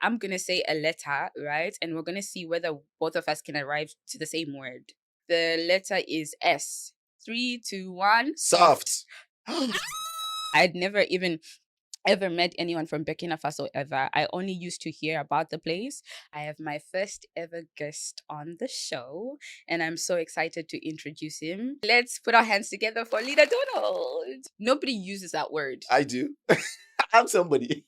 I'm going to say a letter, right? And we're going to see whether both of us can arrive to the same word. The letter is S. 3, 2, 1. Soft. I'd never even ever met anyone from Burkina Faso ever. I only used to hear about the place. I have my first ever guest on the show, and I'm so excited to introduce him. Let's put our hands together for Leader Donald. Nobody uses that word. I do. I'm somebody.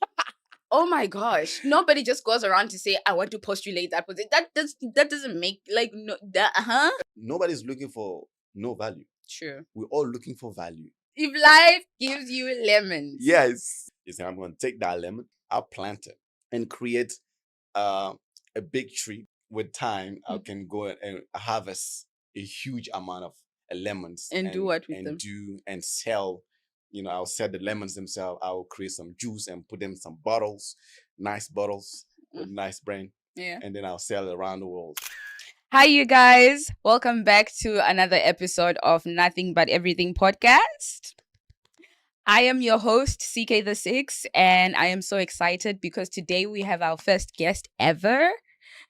Oh my gosh. Nobody just goes around to say, I want to postulate that position. That doesn't make like no that Nobody's looking for no value. True. We're all looking for value. If life gives you lemons. Yes. You say, I'm going to take that lemon, I'll plant it and create a big tree. With time, I can go and harvest a huge amount of lemons And do what with them? And sell. I'll sell the lemons themselves. I'll create some juice and put them in some bottles, nice bottles with nice brand. Yeah. And then I'll sell it around the world. Hi, you guys. Welcome back to another episode of Nothing But Everything podcast. I am your host, CK the Six, and I am so excited because today we have our first guest ever.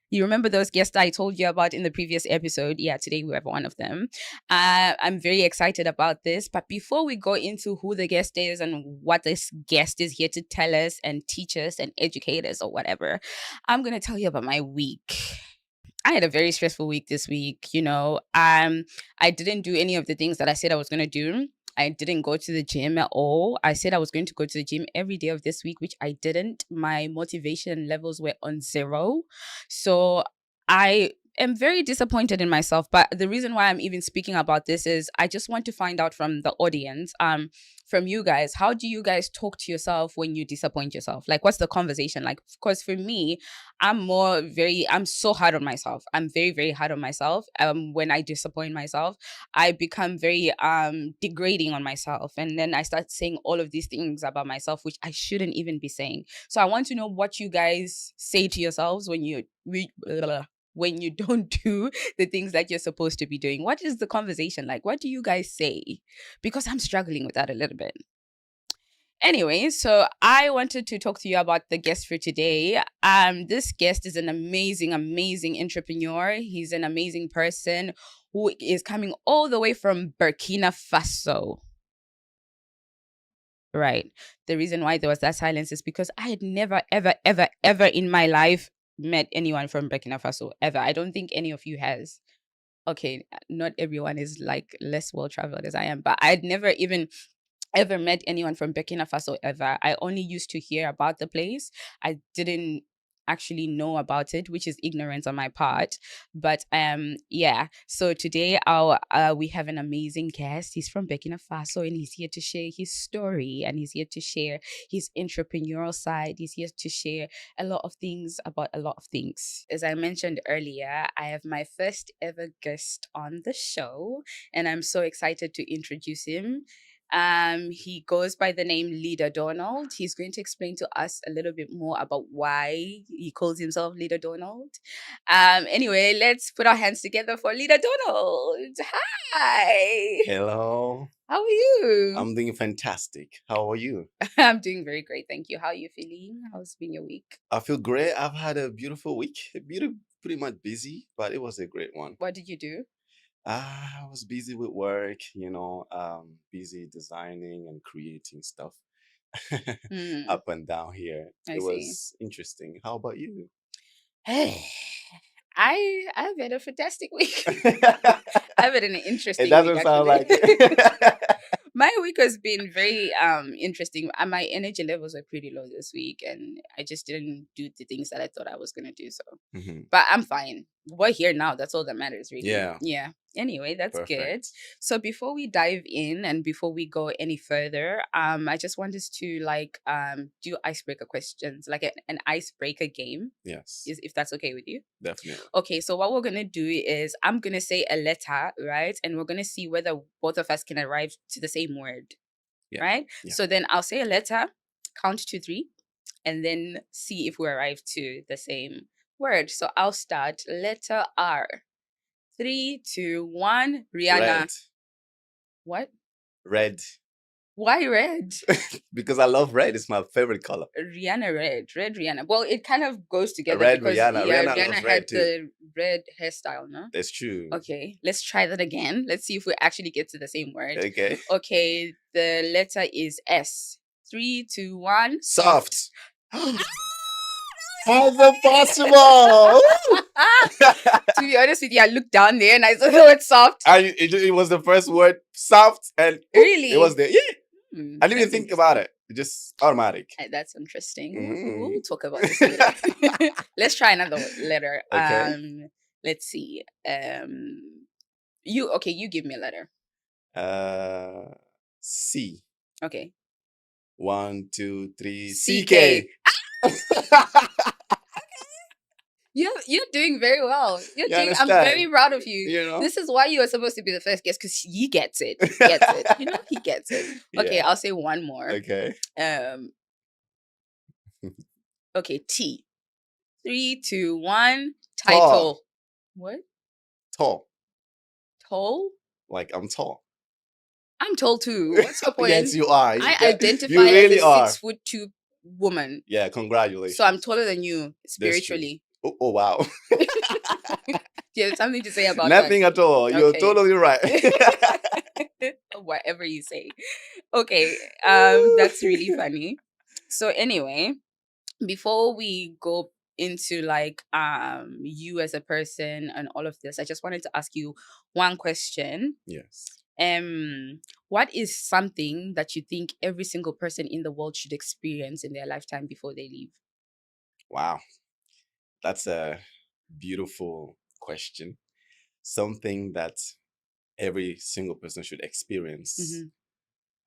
You remember those guests I told you about in the previous episode? Yeah, today we have one of them. I'm very excited about this. But before we go into who the guest is and what this guest is here to tell us and teach us and educate us or whatever, I'm going to tell you about my week. I had a very stressful week this week. I didn't do any of the things that I said I was going to do. I didn't go to the gym at all. I said I was going to go to the gym every day of this week, which I didn't. My motivation levels were on 0. So I am very disappointed in myself. But the reason why I'm even speaking about this is I just want to find out from the audience, from you guys, how do you guys talk to yourself when you disappoint yourself? Like, what's the conversation like? Because for me, I'm so hard on myself. I'm very, very hard on myself. When I disappoint myself, I become very degrading on myself. And then I start saying all of these things about myself, which I shouldn't even be saying. So I want to know what you guys say to yourselves when you don't do the things that you're supposed to be doing. What is the conversation like? What do you guys say? Because I'm struggling with that a little bit. Anyway, so I wanted to talk to you about the guest for today. This guest is an amazing, amazing entrepreneur. He's an amazing person who is coming all the way from Burkina Faso. Right. The reason why there was that silence is because I had never, ever, ever, ever in my life met anyone from Burkina Faso, ever. I don't think any of you has. Okay, not everyone is like less well-traveled as I am, but I'd never even ever met anyone from Burkina Faso ever. I only used to hear about the place. I didn't actually know about it, which is ignorance on my part. But yeah. So today we have an amazing guest. He's from Burkina Faso and he's here to share his story and he's here to share his entrepreneurial side. He's here to share a lot of things about a lot of things. As I mentioned earlier, I have my first ever guest on the show and I'm so excited to introduce him. He goes by the name Leader Donald. He's going to explain to us a little bit more about why he calls himself Leader Donald. Anyway, let's put our hands together for Leader Donald. Hi. Hello. How are you? I'm doing fantastic. How are you? I'm doing very great, thank you. How are you feeling? How's been your week? I feel great. I've had a beautiful week. Pretty much busy, but it was a great one. What did you do? I was busy with work, busy designing and creating stuff up and down here. I see. Was interesting. How about you? I've had a fantastic week. I've had an interesting It doesn't week, sound like actually. it. My week has been very interesting. My energy levels were pretty low this week, and I just didn't do the things that I thought I was gonna do. So, but I'm fine. We're here now. That's all that matters, really. Yeah. Anyway, that's good. So before we dive in and before we go any further, I just want us to do icebreaker questions, like an icebreaker game. Yes. If that's okay with you. Definitely. Okay, so what we're gonna do is I'm gonna say a letter, right? And we're gonna see whether both of us can arrive to the same word. Yeah. Right? Yeah. So then I'll say a letter, count to 3, and then see if we arrive to the same word. So I'll start. Letter R. 3, 2, 1. Rihanna. Red. What? Red. Why red? Because I love red. It's my favorite color. Rihanna red Rihanna. Well, it kind of goes together Red because Rihanna. yeah, Rihanna Rihanna loves had red too. the red hairstyle, no? That's true. Okay, let's try that again. Let's see if we actually get to the same word. Okay. Okay, the letter is S. 3, 2, 1. Soft. How's it possible? To be honest with you, I looked down there and I saw the word soft. It was the first word, soft, and Really? it was there. Yeah. Hmm, I didn't even that's think about it. It just automatic. That's interesting. Mm. We'll talk about this later. Let's try another letter. Okay. Let's see. You give me a letter. C. Okay. 1, 2, 3. CK. CK. You're doing very well. You I'm understand? very proud of you. You know? This is why you are supposed to be the first guest, because he gets it. He gets it. You know, he gets it. Okay, Yeah. I'll say one more. Okay. Okay, T. 3, 2, 1. Tall. Title. What? Tall. Tall? Like I'm tall. I'm tall too. What's the point? Yes, you are. I identify You really as a are. 6'2" woman. Yeah, congratulations. So I'm taller than you spiritually. Oh wow. Do you have something to say about Nothing at all. You're Okay. totally right. that? Whatever you say. Okay. That's really funny. So anyway, before we go into like you as a person and all of this, I just wanted to ask you one question. Yes. What is something that you think every single person in the world should experience in their lifetime before they leave? Wow. That's a beautiful question. Something that every single person should experience Mhm.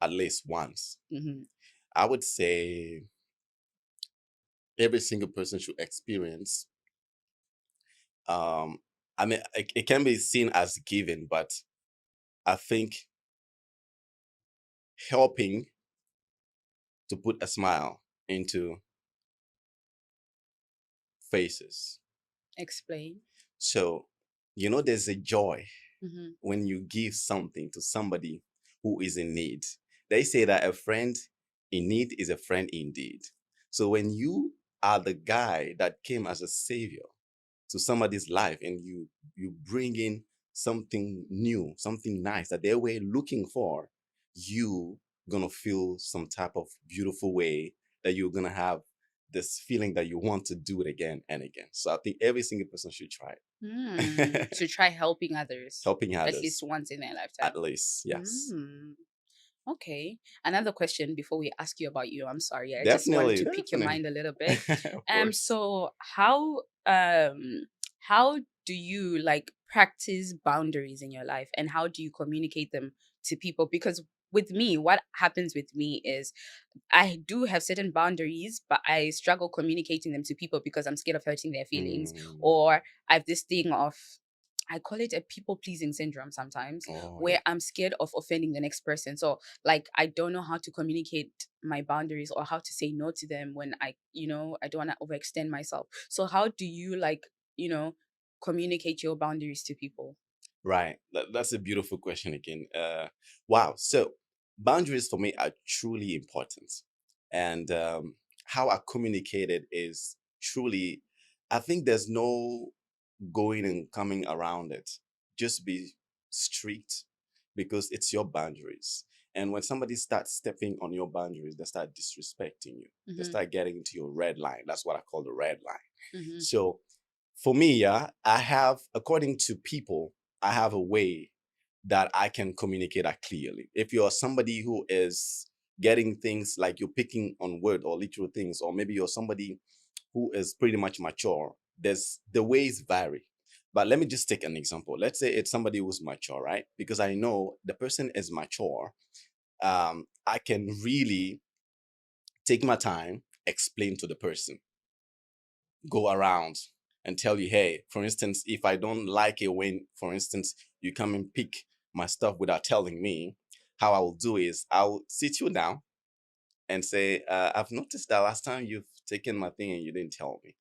at least once. Mhm. I would say every single person should experience. I mean, it can be seen as given, but I think helping to put a smile into faces. Explain. So, there's a joy Mhm. when you give something to somebody who is in need. They say that a friend in need is a friend indeed. So when you are the guy that came as a savior to somebody's life and you bring in something new, something nice that they were looking for, you gonna feel some type of beautiful way that you're gonna have this feeling that you want to do it again and again. So I think every single person should try it. To try helping others. Helping At others. least once in their lifetime. At least, yes. Okay. Another question before we ask you about you. I'm sorry. I just Definitely. wanted to pick your mind a little bit. Of course. So how do you like practice boundaries in your life, and how do you communicate them to people? Because with me, what happens with me is I do have certain boundaries, but I struggle communicating them to people because I'm scared of hurting their feelings. Or I have this thing of, I call it a people pleasing syndrome sometimes, where I'm scared of offending the next person. So like I don't know how to communicate my boundaries or how to say no to them when I don't want to overextend myself. So how do you communicate your boundaries to people? Right. That's a beautiful question again. Wow. So boundaries for me are truly important. And how I communicate it is truly, I think there's no going and coming around it. Just be strict because it's your boundaries. And when somebody starts stepping on your boundaries, they start disrespecting you. They start getting into your red line. That's what I call the red line. So for me, yeah, according to people, I have a way that I can communicate that clearly. If you're somebody who is getting things like you're picking on word or literal things, or maybe you're somebody who is pretty much mature, the ways vary. But let me just take an example. Let's say it's somebody who's mature, right? Because I know the person is mature. I can really take my time, explain to the person, go around and tell you, hey, for instance, if I don't like it when, for instance, you come and pick my stuff without telling me, how I will do is I'll sit you down and say, I've noticed that last time you've taken my thing and you didn't tell me.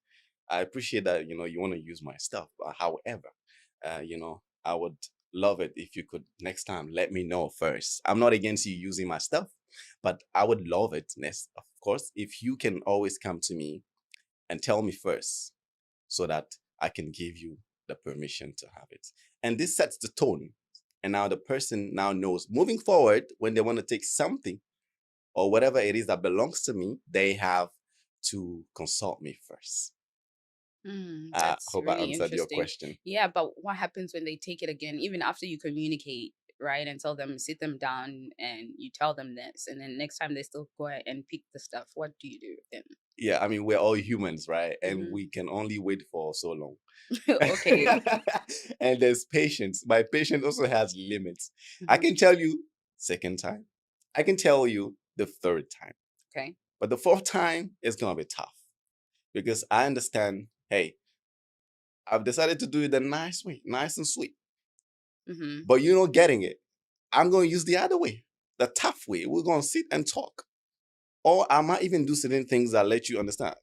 I appreciate that, you want to use my stuff. But however, I would love it if you could next time let me know first. I'm not against you using my stuff, But I would love it, of course, if you can always come to me and tell me first so that I can give you the permission to have it. And this sets the tone. And now the person now knows moving forward when they want to take something or whatever it is that belongs to me, they have to consult me first. I That's hope I really answered your interesting. question. Yeah, but what happens when they take it again, even after you communicate, right, and tell them, sit them down, and you tell them this, and then next time they still go ahead and pick the stuff? What do you do then? Yeah, I mean, we're all humans, right? And Hmm. we can only wait for so long. Okay. And there's patience. My patience also has limits. I Hmm. can tell you second time. I can tell you the third time. Okay. But the fourth time is gonna be tough because I understand, hey, I've decided to do it the nice way, nice and sweet. Hmm. But you're not getting it. I'm gonna use the other way, the tough way. We're gonna sit and talk. Or I might even do certain things that let you understand.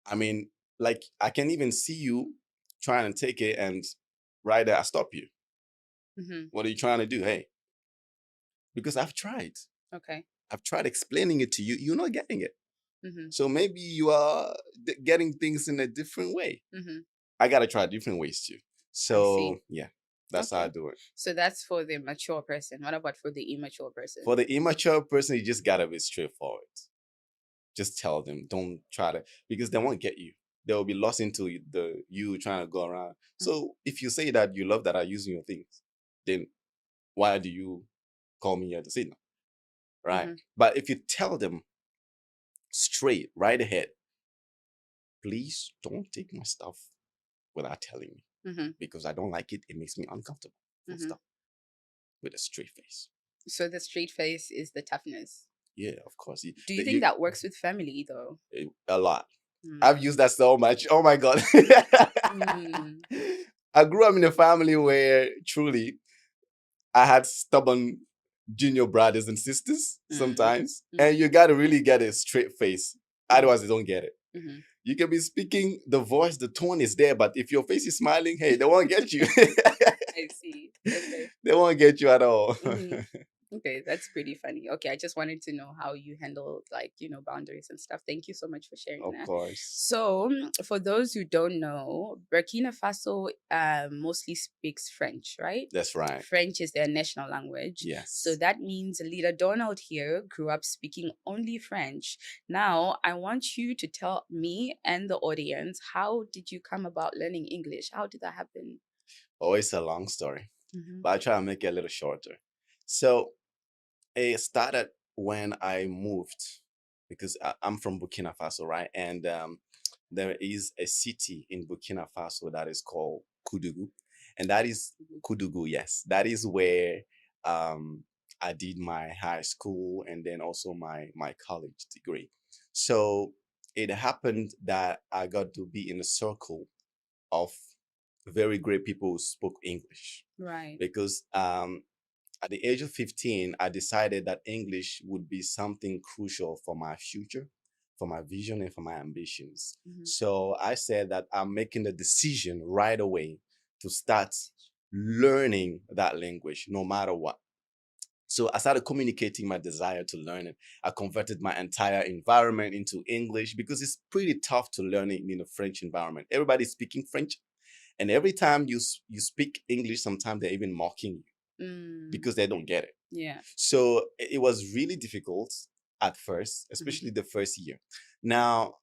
I mean, like I can even see you trying to take it and right there, I stop you. Hmm. What are you trying to do? Hey, because I've tried. Okay. I've tried explaining it to you. You're not getting it. Hmm. So maybe you are getting things in a different way. Hmm. I gotta try different ways too. I So see. yeah, that's how I Okay. do it. So that's for the mature person. What about for the immature person? For the immature person, you just gotta be straightforward. Just tell them, don't try to, because they won't get you. They will be lost into the you trying to go around. So if you say that you love that I'm using your things, then why do you call me here to say no? Right? Mm-hmm. But if you tell them straight, right ahead, please don't take my stuff without telling me Mm-hmm. because I don't like it. It makes me uncomfortable. Full Mm-hmm. stop. With a straight face. So the straight face is the toughness. Yeah, of course. Do you think that works with family though? A lot. Mm. I've used that so much. Oh my god. Mm. I grew up in a family where truly I had stubborn junior brothers and sisters Mm. sometimes, and Mm. you got to really get a straight face. Mm. Otherwise, they don't get it. Mm-hmm. You can be speaking, the voice, the tone is there, but if your face is smiling, hey, they won't get you. I see. Okay. They won't get you at all. Mm-hmm. Okay, that's pretty funny. Okay, I just wanted to know how you handle boundaries and stuff. Thank you so much for sharing Of that. course. So, for those who don't know, Burkina Faso mostly speaks French, right? That's right. French is their national language. So Yes. that means Leader Donald here grew up speaking only French. Now, I want you to tell me and the audience, how did you come about learning English? How did that happen? Oh, it's a long story, Mm-hmm. but I try to make it a little shorter. So it started when I moved because I'm from Burkina Faso, right? And there is a city in Burkina Faso that is called Kudugu. And that is Kudugu, yes. That is where um, I did my high school and then also my college degree. So it happened that I got to be in a circle of very great people who spoke English Right. because at the age of 15, I decided that English would be something crucial for my future, for my vision, and for my ambitions. Mm-hmm. So I said that I'm making the decision right away to start learning that language no matter what. So I started communicating my desire to learn it. I converted my entire environment into English because it's pretty tough to learn it in a French environment. Everybody's speaking French, and every time you speak English, sometimes they're even mocking you because they don't get it. Yeah. So it was really difficult at first, especially the first year. Now,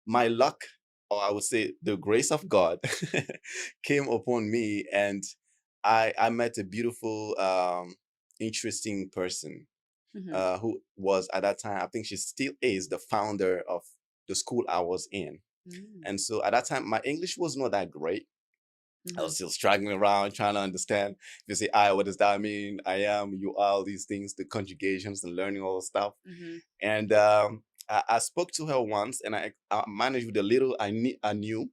my luck, or I would say the grace of God, came upon me, and I met a beautiful, interesting person Mm-hmm. who was at that time, I think she still is the founder of the school I was in. Mm-hmm. And so at that time, my English was not that great. I Mm-hmm. was still struggling around trying to understand. If you say I, what does that mean? I am, you are, all these things, the conjugations and learning all the stuff. Mm-hmm. And I spoke to her once, and I managed with the little I knew.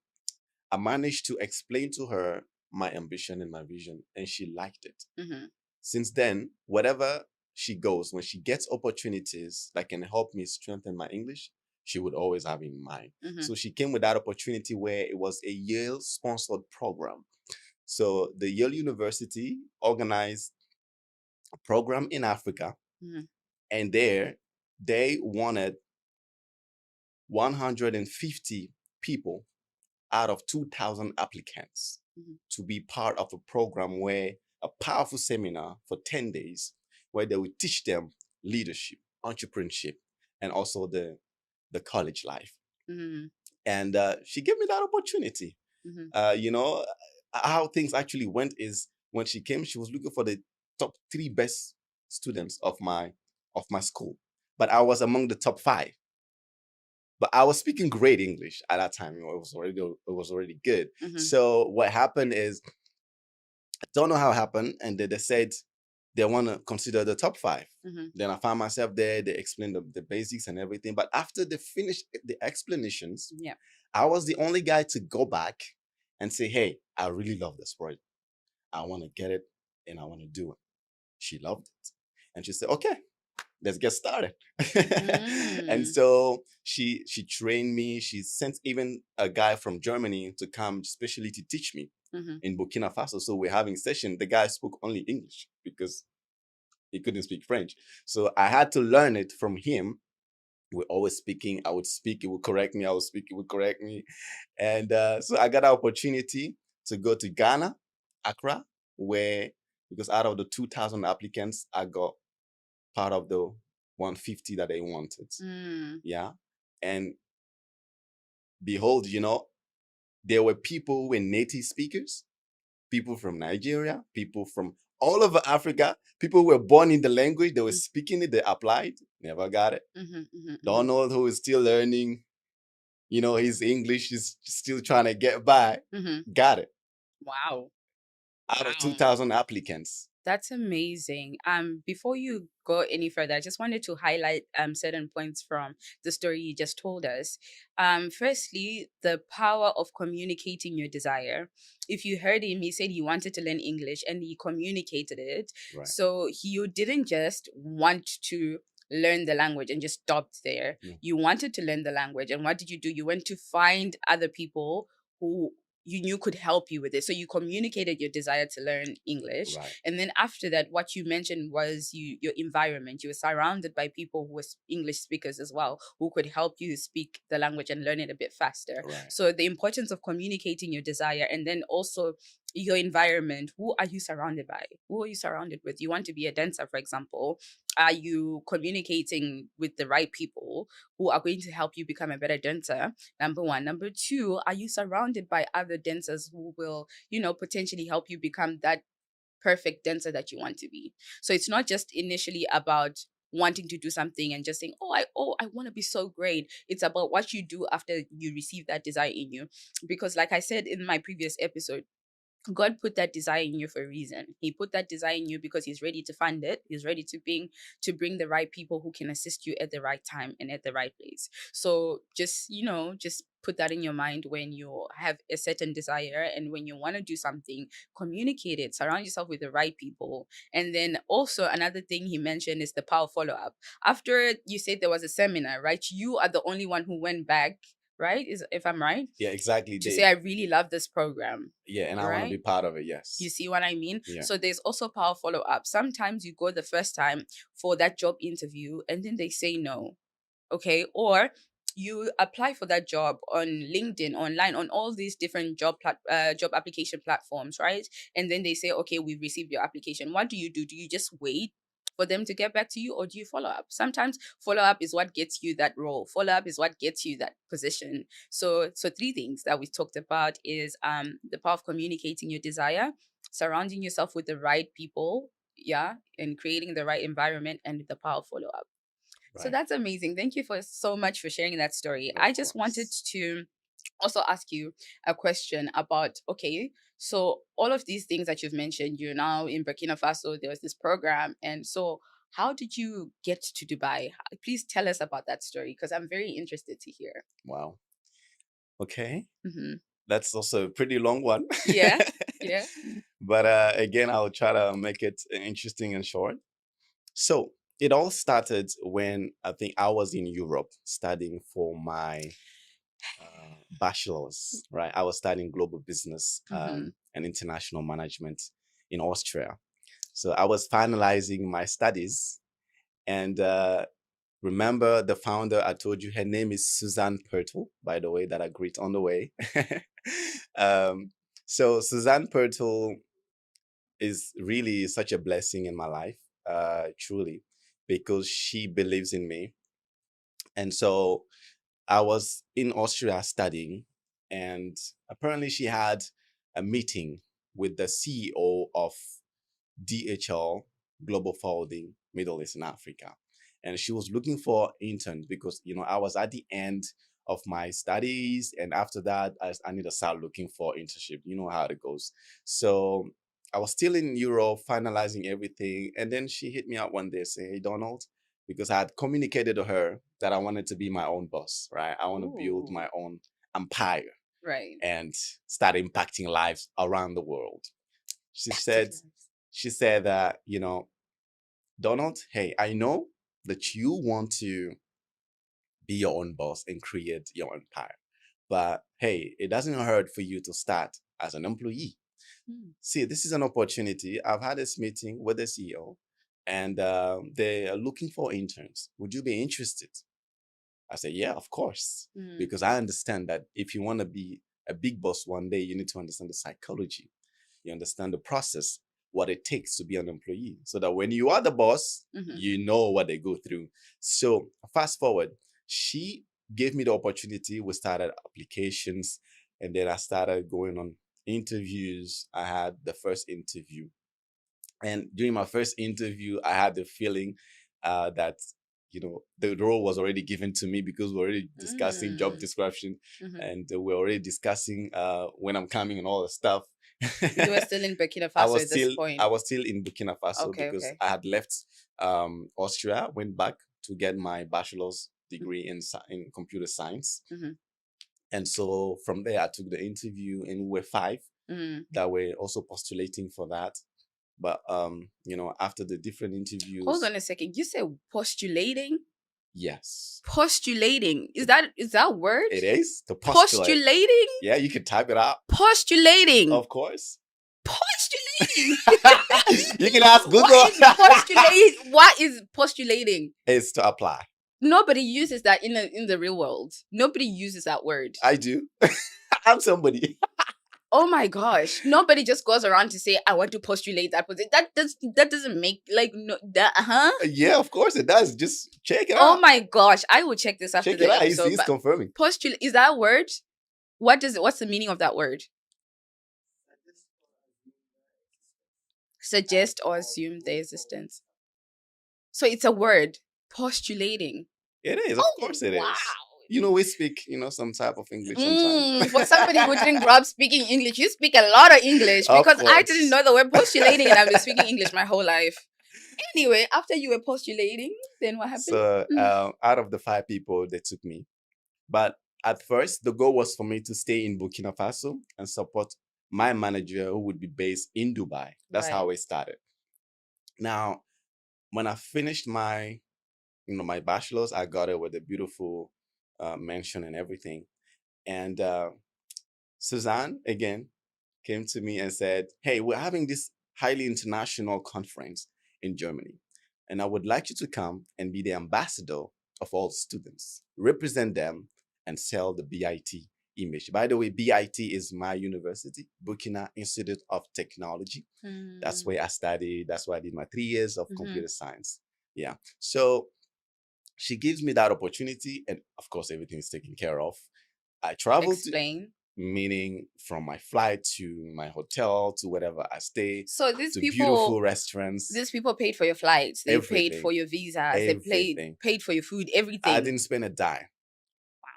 I managed to explain to her my ambition and my vision, and she liked it. Mm-hmm. Since then, whatever she goes, when she gets opportunities that can help me strengthen my English, she would always have in mind. Mm-hmm. So she came with that opportunity where it was a Yale sponsored program. So the Yale University organized a program in Africa, Mm-hmm. And there, they wanted 150 people out of 2,000 applicants Mhm. to be part of a program where a powerful seminar for 10 days where they would teach them leadership, entrepreneurship, and also the college life. Mhm. And she gave me that opportunity. Mhm. You know, how things actually went is when she came, she was looking for the top 3 best students of my school, but I was among the top 5. But I was speaking great English at that time. You know, it was already good. Mhm. So what happened is, I don't know how it happened, and they said they want to consider the top 5. Mhm. Then I found myself there. They explained the basics and everything. But after they finished the explanations, Yeah. I was the only guy to go back and say, "Hey, I really love this project. I want to get it and I want to do it." She loved it, and she said, "Okay, let's get started." And Mm. so she trained me. She sent even a guy from Germany to come specially to teach me Mhm. in Burkina Faso. So we're having session. The guy spoke only English because he couldn't speak French. So I had to learn it from him. We're always speaking. I would speak, he would correct me. I would speak, he would correct me. And so I got an opportunity to go to Ghana, Accra, where, because out of the 2,000 applicants, I got part of the 150 that they wanted. Mm. Yeah. And behold, there were people who were native speakers, people from Nigeria, people from all over Africa, people who were born in the language, they were Mm. speaking it, they applied, never got it. Mhm. Mhm. Mhm. Donald, who is still learning, his English is still trying to get by, Mhm. got it. Wow. Out of Wow. 2,000 applicants. That's amazing. Before you go any further, I just wanted to highlight certain points from the story you just told us. Firstly, the power of communicating your desire. If you heard him, he said he wanted to learn English and he communicated it. Right. So you didn't just want to learn the language and just stopped there. Yeah. You wanted to learn the language, and what did you do? You went to find other people who you knew could help you with it. So you communicated your desire to learn English, Right. and then after that, what you mentioned was your environment. You were surrounded by people who were English speakers as well, who could help you speak the language and learn it a bit faster. Right. So the importance of communicating your desire, and then also your environment. Who are you surrounded by? Who are you surrounded with? You want to be a dancer, for example. Are you communicating with the right people who are going to help you become a better dancer? Number one. Number two, are you surrounded by other dancers who will, potentially help you become that perfect dancer that you want to be? So it's not just initially about wanting to do something and just saying, I want to be so great. It's about what you do after you receive that desire in you. Because like I said in my previous episode, God put that desire in you for a reason. He put that desire in you because he's ready to fund it. He's ready to bring the right people who can assist you at the right time and at the right place. So just put that in your mind when you have a certain desire and when you want to do something, communicate it, surround yourself with the right people. And then also another thing he mentioned is the power follow-up. After you said there was a seminar, right? You are the only one who went back, right? Is if I'm right? Yeah, exactly. To say I really love this program. Yeah, and I want to be Right? part of it. Yes. You see what I mean? Yeah. So there's also power follow up. Sometimes you go the first time for that job interview and then they say no. Okay. Or you apply for that job on LinkedIn, online, on all these different job application platforms, right? And then they say, okay, we've received your application. What do? Do you just wait for them to get back to you, or do you follow up? Sometimes follow up is what gets you that role. Follow up is what gets you that position. So three things that we talked about is the power of communicating your desire, surrounding yourself with the right people, yeah, and creating the right environment, and the power of follow up. So Right. that's amazing. Thank you for so much for sharing that story. Of I just wanted course. to also ask you a question about, okay, so all of these things that you've mentioned, you're now in Burkina Faso, there was this program. And so how did you get to Dubai? Please tell us about that story because I'm very interested to hear. Wow. Okay. Hmm. That's also a pretty long one. Yeah. Yeah. But again, I'll try to make it interesting and short. So it all started when I think I was in Europe studying for my bachelor's, right? I was studying global business Hmm. and international management in Austria. So I was finalizing my studies, And remember the founder, I told you her name is Suzanne Pertle, by the way, that I greet on the way. um, so Suzanne Pertle is really such a blessing in my life, truly, because she believes in me. And so I was in Austria studying, and apparently she had a meeting with the CEO of DHL Global Forwarding Middle East and Africa. And she was looking for interns because, I was at the end of my studies. And after that, I need to start looking for internship. You know how it goes. So I was still in Europe, finalizing everything. And then she hit me up one day saying, "Hey, Donald," because I had communicated to her that I wanted to be my own boss, right? I want to build Ooh. my own empire Right. and start impacting lives around the world. She That's said, it. that, "Donald, hey, I know that you want to be your own boss and create your empire. But hey, it doesn't hurt for you to start as an employee. Mm. See, this is an opportunity. I've had this meeting with the CEO, and they are looking for interns. Would you be interested?" I said, "Yeah, of course." Mm. Because I understand that if you want to be a big boss one day, you need to understand the psychology. You understand the process, what it takes to be an employee, so that when you are the boss, Mhm. you know what they go through. So fast forward, she gave me the opportunity. We started applications, and then I started going on interviews. I had the first interview, and during my first interview, I had the feeling that the role was already given to me because we're already discussing job Mm. description, Mhm. and we're already discussing when I'm coming and all the stuff. You were still in Burkina I Faso was at this still I point. was still in Burkina Faso Okay, because okay. I had left Austria, went back to get my bachelor's Mm. degree in computer science, Mhm. and so from there I took the interview, and we were five Mm. that were also postulating for that. But after the different Hold interviews, on a second. You said postulating? yes, Postulating. Is it, that a word? it is to postulate. Postulating? Yeah, you can type it out, Postulating. of course. Postulating. You can ask What Google. is postulate? What is postulating? It's to apply. Nobody uses that in the real world. Nobody uses that word. I do. I'm somebody. Oh my gosh. Nobody just goes around to say, I want to postulate that position. That doesn't make like no that Yeah, of course it does. Just check it Oh out. my gosh. I will check this after Check it the out. He's, episode. he's But confirming. postulate is that a word? What's the meaning of that word? Suggest or assume their existence. So it's a word. Postulating. It is. Of Oh course it wow. is. We speak, some type of English sometimes. For somebody who didn't grow up speaking English, you speak a lot of English Of because I didn't course. know the word postulating and I've been speaking English my whole life. Anyway, after you were postulating, then what happened? So out of the five people, they took me. But at first, the goal was for me to stay in Burkina Faso and support my manager who would be based in Dubai. That's Right. how it started. Now, when I finished my bachelor's, I got it with a beautiful mansion and everything. And Suzanne again came to me and said, "Hey, we're having this highly international conference in Germany, and I would like you to come and be the ambassador of all students, represent them, and sell the BIT image." By the way, BIT is my university, Burkina Institute of Technology. That's where I studied. That's where I did my 3 years of computer science. Yeah. So she gives me that opportunity, and of course, everything is taken care of. I travel to, Explain. meaning from my flight to my hotel to wherever I stay, So these to people beautiful restaurants, paid for your flights. They paid everything, for your visas. They everything. paid for your food, I everything. didn't spend a dime. Wow.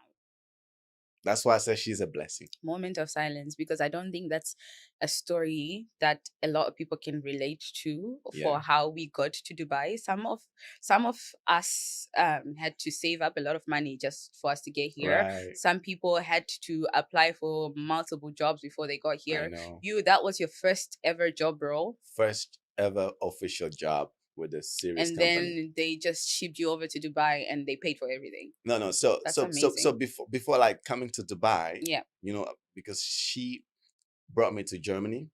That's why I said she's a blessing. Moment of silence, because I don't think that's a story that a lot of people can relate to for Yeah. how we got to Dubai. Some of us had to save up a lot of money just for us to get here. Right. Some people had to apply for multiple jobs before they got I here. know. That was your first ever job role, First ever official job with a serious and company. then they just shipped you over to Dubai and they paid for everything. No. So That's so so so amazing. before like coming to Dubai, Yeah. because she brought me to Germany,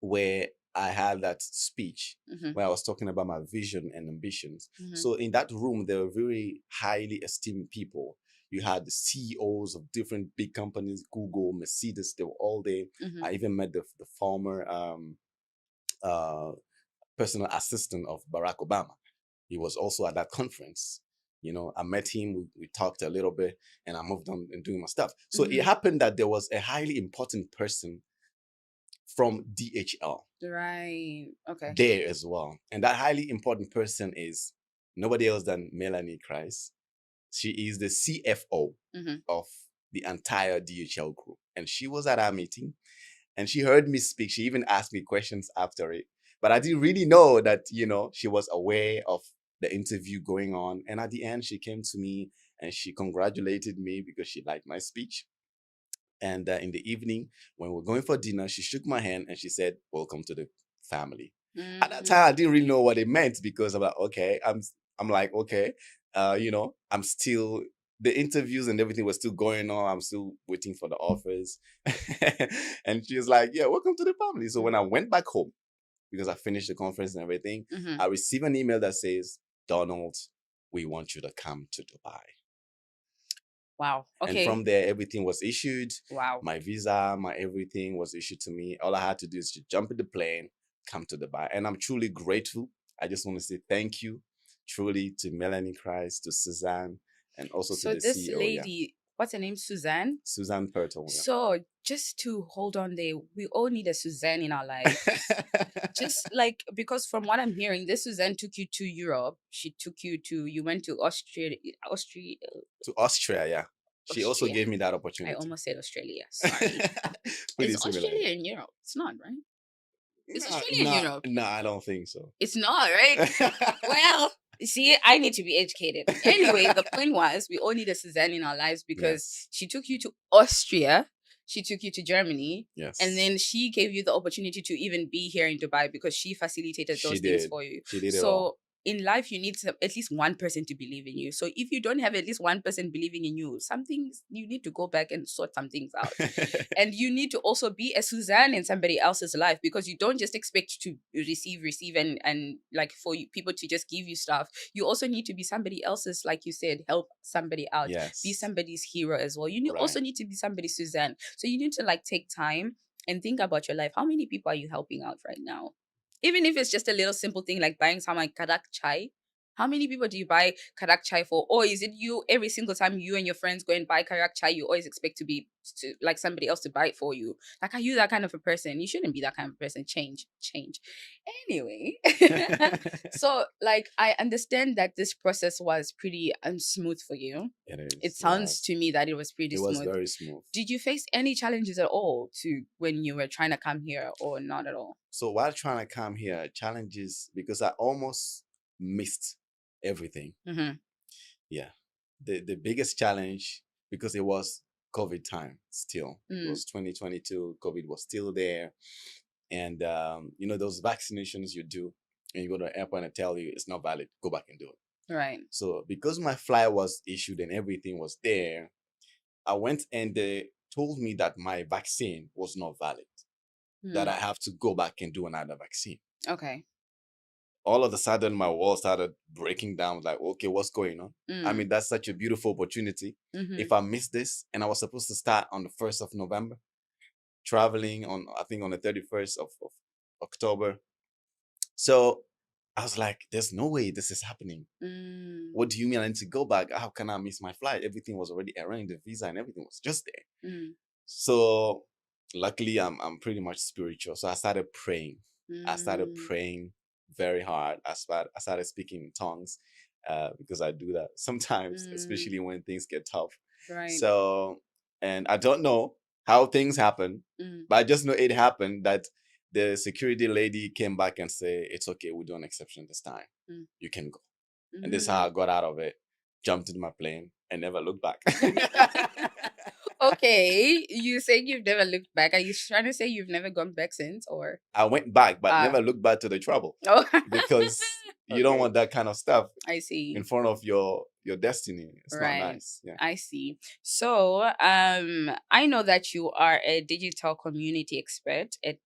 where I had that speech Mm-hmm. where I was talking about my vision and ambitions. Mm-hmm. So in that room, there were very highly esteemed people. You had the CEOs of different big companies, Google, Mercedes, they were all there. Mm-hmm. I even met the former uh, personal assistant of Barack Obama. He was also at that conference. You know, I met him, we talked a little bit, and I moved on and doing my stuff. So it Mm-hmm. happened that there was a highly important person from DHL Right. Okay. there as well. And that highly important person is nobody else than Melanie Kreis. She is the CFO Mm-hmm. of the entire DHL group. And she was at our meeting and she heard me speak. She even asked me questions after it. But I didn't really know that, you know, she was aware of the interview going on. And at the end, she came to me and she congratulated me because she liked my speech. And in the evening, when we're going for dinner, she shook my hand and she said, "Welcome to the family." At that Mm-hmm. time, I didn't really know what it meant because I'm like, okay, I'm like, okay, you know, I'm still the interviews and everything was still going on. I'm still waiting for the offers, and she was like, "Yeah, welcome to the family." So when I went back home because I finished the conference and everything, Mm-hmm. I received an email that says, "Donald, we want you to come to Dubai." Wow. And Okay. from there, everything was issued. Wow. My visa, my everything was issued to me. All I had to do is to jump in the plane, come to Dubai. And I'm truly grateful. I just want to say thank you truly to Melanie Christ, to Suzanne, and also to So the this CEO. Yeah. lady, what's her name? Suzanne? Suzanne Pertle. Yeah. So just to hold on there, we all need a Suzanne in our lives. Just like, because from what I'm hearing, this Suzanne took you to Europe. She took you to, you went to Austria, to Austria, yeah. She also Austria. gave me that I opportunity. almost said Australia. Sorry. Pretty Is similar. Australia in Europe? It's not, right? Is Australia in No, Europe? no, I don't think so. It's not, right? Well, you see, I need to be educated. Anyway, the point was we all need a Suzanne in our lives because Yes. she took you to Austria, she took you to Germany, Yes. and then she gave you the opportunity to even be here in Dubai because she facilitated She those things did. for you. She did it So all. in life, you need at least one person to believe in you. So if you don't have at least one person believing in you, you need to go back and sort some things out. And you need to also be a Suzanne in somebody else's life because you don't just expect to receive and like for people to just give you stuff. You also need to be somebody else's, like you said, help somebody out. Yes. Be somebody's hero as well. You also need to be somebody's Suzanne. So you need to like take time and think about your life. How many people are you helping out right now? Even if it's just a little simple thing like buying someone karak chai. How many people do you buy karak chai for? Or is it you every single time you and your friends go and buy karak chai, you always expect to like somebody else to buy it for you? Like, are you that kind of a person? You shouldn't be that kind of a person. Change. Anyway, so like I understand that this process was pretty smooth for you. It is. It sounds to me that it was pretty smooth. It was very smooth. Did you face any challenges at all to when you were trying to come here, or not at all? So while trying to come here, challenges because I almost missed everything. Mm-hmm. Yeah. The biggest challenge because it was COVID time still. It was 2022. COVID was still there. And you know, those vaccinations you do and you go to the airport and tell you it's not valid, go back and do it. Right. So because my flight was issued and everything was there, I went and they told me that my vaccine was not valid. That I have to go back and do another vaccine. Okay. All of a sudden, my world started breaking down. Like, okay, what's going on? I mean, that's such a beautiful opportunity. If I miss this, and I was supposed to start on the 1st of November, traveling on, I think, on the 31st of October. So I was like, there's no way this is happening. What do you mean I need to go back? How can I miss my flight? Everything was already arranged, the visa and everything was just there. So luckily, I'm pretty much spiritual. So I started praying. I started praying very hard. I started speaking in tongues because I do that sometimes, especially when things get tough. Right. So, and I don't know how things happen, but I just know it happened that the security lady came back and said, it's okay, we do an exception this time. You can go. And this is how I got out of it, jumped into my plane and never looked back. Okay, you say you've never looked back. Are you trying to say you've never gone back since, or? I went back, but never looked back to the trouble. Oh. Because you don't want that kind of stuff. I see. In front of your destiny. It's not nice. Yeah. I see. So I know that you are a digital community expert at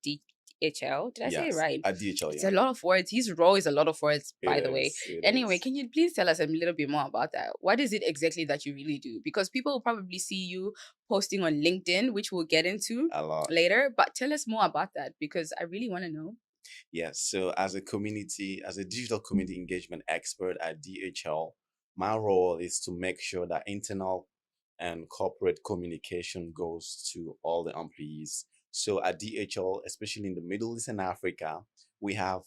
DHL. Did I say it Yes, right? at DHL, It's yeah. a lot of words. His role is a lot of words, by the way. It Anyway, is. can you please tell us a little bit more about that? What is it exactly that you really do? Because people will probably see you posting on LinkedIn, which we'll get into A lot. later. But tell us more about that because I really want to know. Yes. So as a digital community engagement expert at DHL, my role is to make sure that internal and corporate communication goes to all the employees. So at DHL, especially in the Middle East and Africa, we have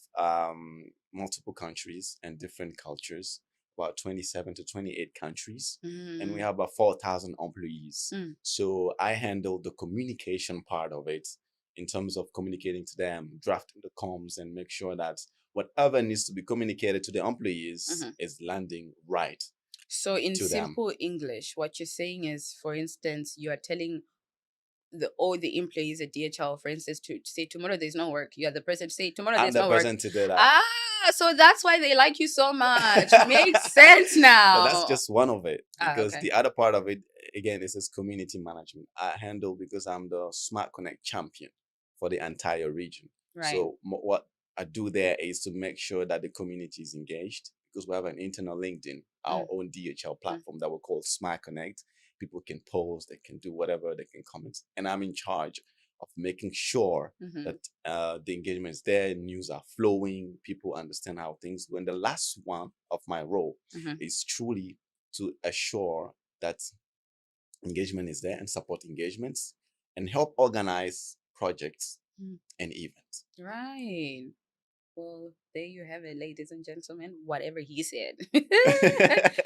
multiple countries and different cultures, about 27 to 28 countries, and we Mm, have about 4,000 employees. mm, So I handle the communication part of it in terms of communicating to them, drafting the comms, and make sure that whatever needs to be communicated to the employees mhm. is landing right So, in to them. simple English, what you're saying is, for instance, you are telling all the employees at DHL, for instance, to say tomorrow there's no work. You are the person to say tomorrow I'm there's the no work. person to do that. So that's why they like you so much. Makes sense But that's now. just one of it, because Okay. the other part of it, again, is this community management I handle, because I'm the Smart Connect champion for the entire region. Right. So what I do there is to make sure that the community is engaged, because we have an internal LinkedIn, our Mm, own DHL platform that we call Smart Connect. People can post, they can do whatever, they can comment, and I'm in charge of making sure mhm, that the engagement is there, news are flowing, people understand how things go. And the last one of my role mhm. is truly to assure that engagement is there and support engagements and help organize projects Mm. and events. Right. Well, there you have it, ladies and gentlemen. Whatever he said.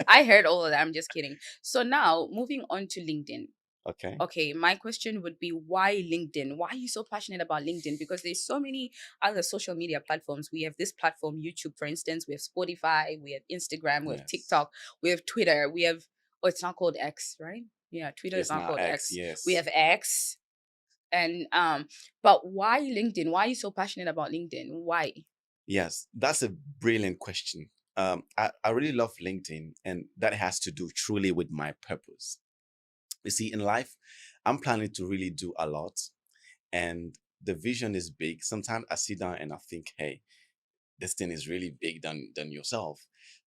I heard all of that. I'm just kidding. So now moving on to LinkedIn. Okay. Okay, my question would be why LinkedIn? Why are you so passionate about LinkedIn? Because there's so many other social media platforms. We have this platform, YouTube, for instance. We have Spotify. We have Instagram. We have Yes. TikTok. We have Twitter. We have, oh, it's not called X, right? Yeah, Twitter is It's not now called X, X. yes. We have X. And but why LinkedIn? Why are you so passionate about LinkedIn? Why? Yes, that's a brilliant question. I really love LinkedIn, and that has to do truly with my purpose. You see, in life, I'm planning to really do a lot, and the vision is big. Sometimes I sit down and I think, hey, this thing is really big than yourself.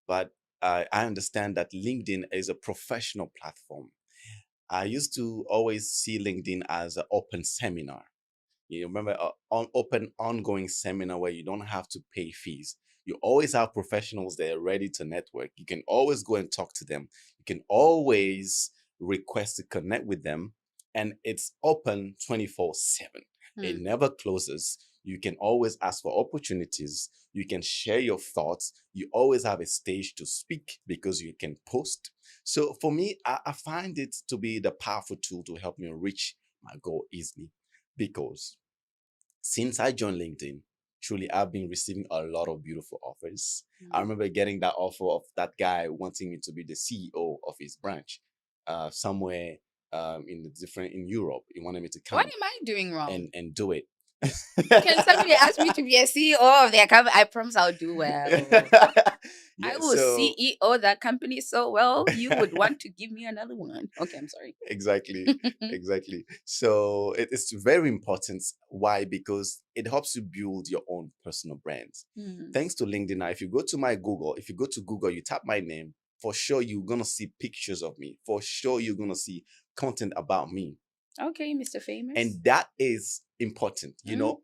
But I understand that LinkedIn is a professional platform. I used to always see LinkedIn as an open seminar. You remember on open ongoing seminar where you don't have to pay fees. You always have professionals there ready to network. You can always go and talk to them. You can always request to connect with them. And it's open 24/7. It Hmm. never closes. You can always ask for opportunities. You can share your thoughts. You always have a stage to speak because you can post. So for me, I find it to be the powerful tool to help me reach my goal easily, because since I joined LinkedIn, truly I've been receiving a lot of beautiful offers. I Hmm. remember getting that offer of that guy wanting me to be the CEO of his branch somewhere in Europe. He wanted me to What come am I doing wrong? and do it. Can somebody ask me to be a CEO of their company? I promise I'll do well. I Yeah, will so CEO that company so well, you would want to give me another one. Okay, I'm sorry. exactly, exactly. So it's very important. Why? Because it helps you build your own personal brand. Hmm. Thanks to LinkedIn, now, if you go to Google, you tap my name, for sure you're gonna see pictures of me. For sure you're gonna see content about me, Okay, Mr. Famous. and that is important. You Mhm. know,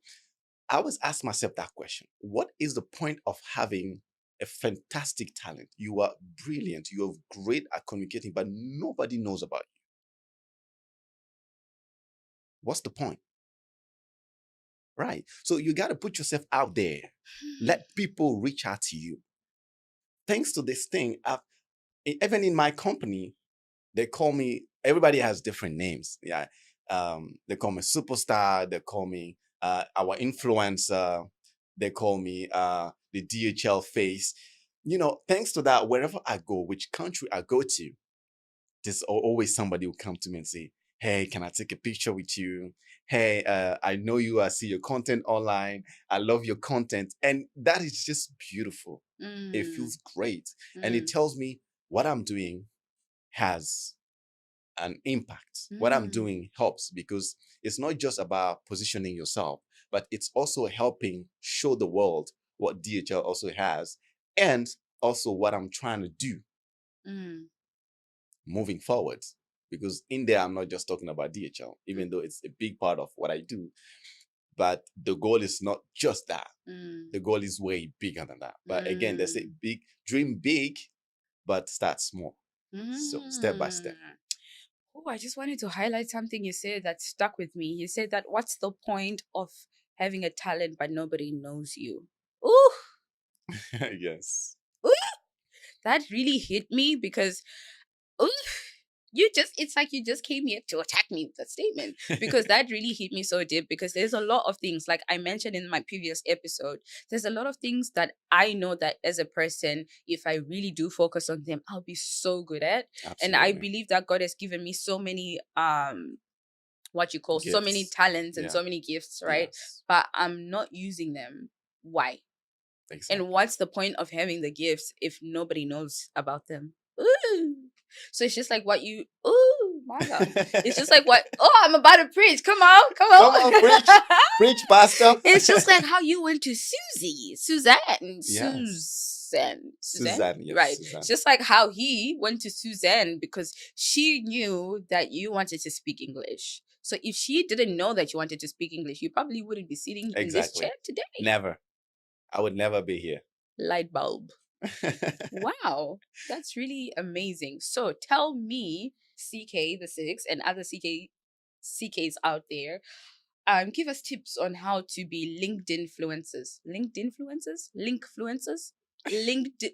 I always ask myself that question: what is the point of having a fantastic talent? You are brilliant. You are great at communicating, but nobody knows about you. What's the point? Right. So you got to put yourself out there. Let people reach out to you. Thanks to this thing, even in my company, they call me, everybody has different names. Yeah. They call me superstar. They call me our influencer. They call me the DHL face. You know, thanks to that, wherever I go, which country I go to, there's always somebody who come to me and say, hey, can I take a picture with you? Hey, I know you, I see your content online, I love your content. And that is just beautiful. It Mm, feels great, and it mm, tells me what I'm doing has an impact. What I'm mm, doing helps, because it's not just about positioning yourself, but it's also helping show the world what DHL also has, and also what I'm trying to do moving forward. Because in there, I'm not just talking about DHL, even though it's a big part of what I do. But the goal is not just that. The goal is way bigger than that. But again, they say big, dream big, but start small. So step by step. Oh, I just wanted to highlight something you said that stuck with me. You said that what's the point of having a talent but nobody knows you? Ooh, Yes. ooh, that really hit me because ooh, it's like you just came here to attack me with that statement because that really hit me so deep because there's a lot of things like I mentioned in my previous episode. There's a lot of things that I know that as a person, if I really do focus on them, I'll be so good at. And I Absolutely. believe that God has given me so many what you call so many Gifts. talents and Yeah. so many gifts, right? Yes. But I'm not using them. Why? Exactly. And what's the point of having the gifts if nobody knows about them? Ooh. So it's just like what you ooh, my God. It's just like what I'm about to preach. Come on, come Come on. on, preach. Preach, Pastor. It's just like how you went to Suzanne. Yes. Suzanne? Yes, Right. Suzanne. It's just like how he went to Suzanne because she knew that you wanted to speak English. So if she didn't know that you wanted to speak English, you probably wouldn't be sitting in this Exactly. chair today. Never. I would never be here. Light bulb. Wow, that's really amazing. So tell me, CK the Six and other CKs out there, give us tips on how to be LinkedIn influencers. LinkedIn influencers? Link influencers? LinkedIn.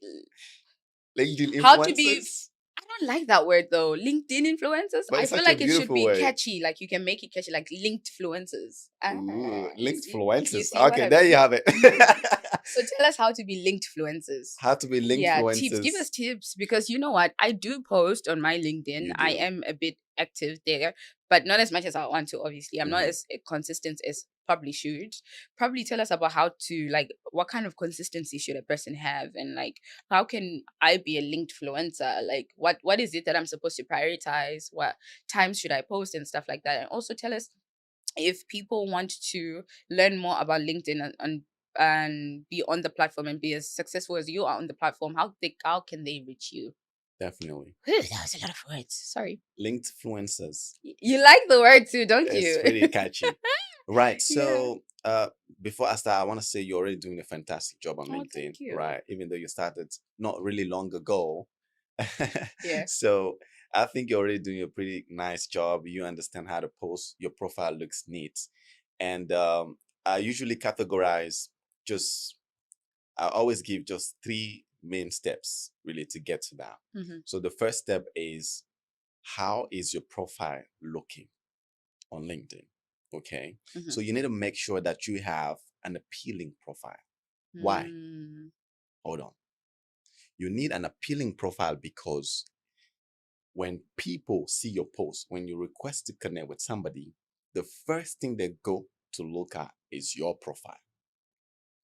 LinkedIn How to be. influencers. I don't like that word though. LinkedIn influencers. But I it's feel such a like it should beautiful be word. catchy. Like you can make it catchy, like linked influencers. Ooh, linked You influencers. see what Okay, I there mean? you have it. So tell us how to be linked influencers. How to be linked Yeah, influencers. tips. Give us tips because you know what? I do post on my LinkedIn. You I do. am a bit active there, but not as much as I want to, obviously. I'm not as consistent as probably should. Probably tell us about how to like what kind of consistency should a person have and like how can I be a linked influencer? Like what is it that I'm supposed to prioritize? What times should I post and stuff like that? And also tell us if people want to learn more about LinkedIn and be on the platform and be as successful as you are on the platform, how can they reach you? Definitely. Whew, that was a lot of words. Sorry. Linked influencers. You like the word too, don't It's you? pretty catchy. Right. Yeah. So before I start, I want to say you're already doing a fantastic job on Oh, LinkedIn. thank you. Right. Even though you started not really long ago. Yeah. So I think you're already doing a pretty nice job. You understand how to post. Your profile looks neat. And I usually categorize just I always give just three main steps really to get to that. Mm-hmm. So the first step is how is your profile looking on LinkedIn? Okay. Mm-hmm. So you need to make sure that you have an appealing profile. Why? Hold on. You need an appealing profile because when people see your post, when you request to connect with somebody, the first thing they go to look at is your profile.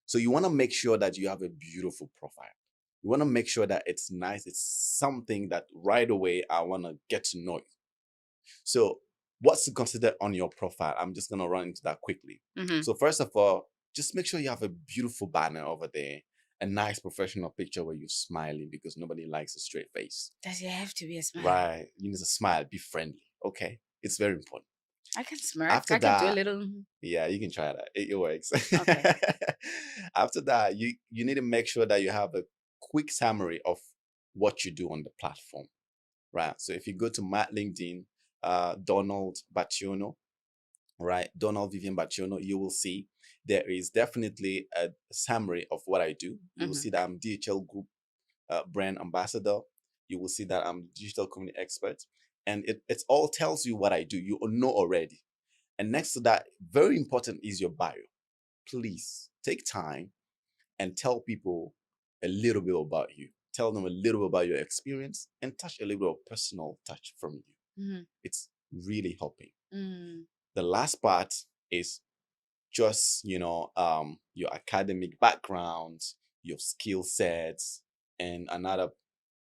So you want to make sure that you have a beautiful profile. You want to make sure that it's nice. It's something that right away I want to get to know you. So what's to consider on your profile? I'm just going to run into that quickly. Mm-hmm. So first of all, just make sure you have a beautiful banner over there, a nice professional picture where you're smiling because nobody likes a straight face. Does it have to be a smile? Right. You need to smile, be friendly. Okay. It's very important. I can smirk. After I can do a that, little. yeah, you can try that. It works. Okay. After that, you need to make sure that you have a quick summary of what you do on the platform. Right. So if you go to my LinkedIn, Donald Bationo, right? Donald Vivian Bationo, you will see there is definitely a summary of what I do. You will see that I'm DHL Group brand ambassador. You will see that I'm digital community expert. And it all tells you what I do. You know already. And next to that, very important is your bio. Please take time and tell people a little bit about you. Tell them a little bit about your experience and touch a little bit of personal touch from you. It's really helping. The last part is just, your academic background, your skill sets, and another